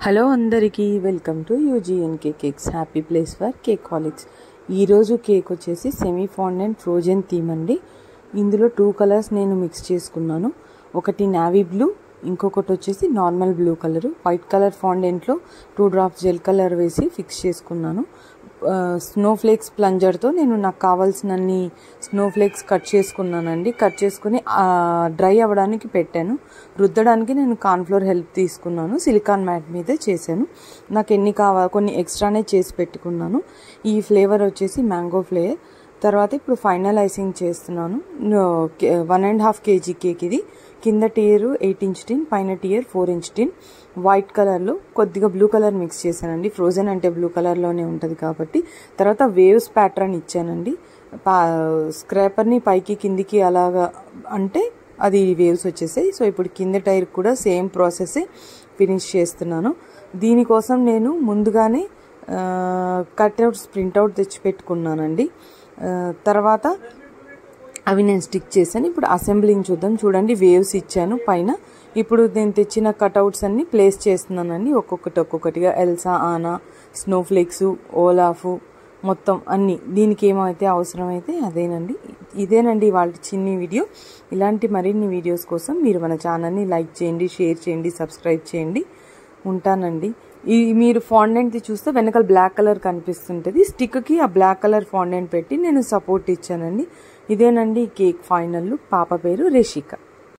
Hello అందరికీ welcome to UGNK cakes happy place for cakeholics. ఈరోజు cake వచ్చేసి semi fondant frozen theme అండి. ఇందులో 2 కలర్స్ నేను మిక్స్ చేసుకున్నాను. ఒకటి నావీ బ్లూ, ఇంకొకటి వచ్చేసి normal blue colour. White colour ఫాండెంట్లో 2 డ్రాప్స్ జెల్ కలర్ వేసి ఫిక్స్ చేసుకున్నాను. స్నోఫ్లేక్స్ ప్లంజర్తో నేను నాకు కావాల్సినన్ని స్నోఫ్లేక్స్ కట్ చేసుకున్నానండి. కట్ చేసుకుని డ్రై అవ్వడానికి పెట్టాను. రుద్దడానికి నేను కార్న్ఫ్లోర్ హెల్ప్ తీసుకున్నాను. సిలికాన్ మ్యాట్ మీదే చేశాను. నాకు ఎన్ని కావాలి కొన్ని ఎక్స్ట్రానే చేసి పెట్టుకున్నాను. ఈ ఫ్లేవర్ వచ్చేసి మ్యాంగో ఫ్లేవర్. తర్వాత ఇప్పుడు ఫైనల్ ఐసింగ్ చేస్తున్నాను. 1.5 kg కేక్ ఇది. కింద టియర్ 8 ఇంచ్ టిన్, పైన టియర్ 4 ఇంచ్ టిన్. వైట్ కలర్లో కొద్దిగా బ్లూ కలర్ మిక్స్ చేశానండి. ఫ్రోజన్ అంటే బ్లూ కలర్లోనే ఉంటుంది కాబట్టి. తర్వాత వేవ్స్ ప్యాటర్న్ ఇచ్చానండి. స్క్రాపర్ని పైకి కిందికి అలాగా అంటే అది వేవ్స్ వచ్చేసాయి. సో ఇప్పుడు కింద టైర్ కూడా సేమ్ ప్రాసెస్ ఫినిష్ చేస్తున్నాను. దీనికోసం నేను ముందుగానే కట్అవుట్స్ ప్రింట్అవుట్ తెచ్చి పెట్టుకున్నానండి. తర్వాత అవి నేను స్టిక్ చేశాను. ఇప్పుడు అసెంబ్లింగ్ చూద్దాం. చూడండి, వేవ్స్ ఇచ్చాను పైన. ఇప్పుడు నేను తెచ్చిన కట్అవుట్స్ అన్ని ప్లేస్ చేస్తున్నానండి. ఒక్కొక్కటిగా ఎల్సా, ఆనా, స్నోఫ్లేక్స్, ఓలాఫ్ మొత్తం అన్నీ దీనికి ఏమైతే అవసరమైతే అదేనండి. ఇదేనండి వాళ్ళ చిన్ని వీడియో. ఇలాంటి మరిన్ని వీడియోస్ కోసం మీరు మన ఛానల్ని లైక్ చేయండి, షేర్ చేయండి, సబ్స్క్రైబ్ చేయండి. ఉంటానండి. మీరు ఫాండెంట్ చూస్తే వెనకాల బ్లాక్ కలర్ కనిపిస్తుంటుంది. స్టిక్కి ఆ బ్లాక్ కలర్ ఫాండెంట్ పెట్టి నేను సపోర్ట్ ఇచ్చానండి. ఇదేనండి కేక్ ఫైనల్ లుక్. పాప పేరు రిషిక.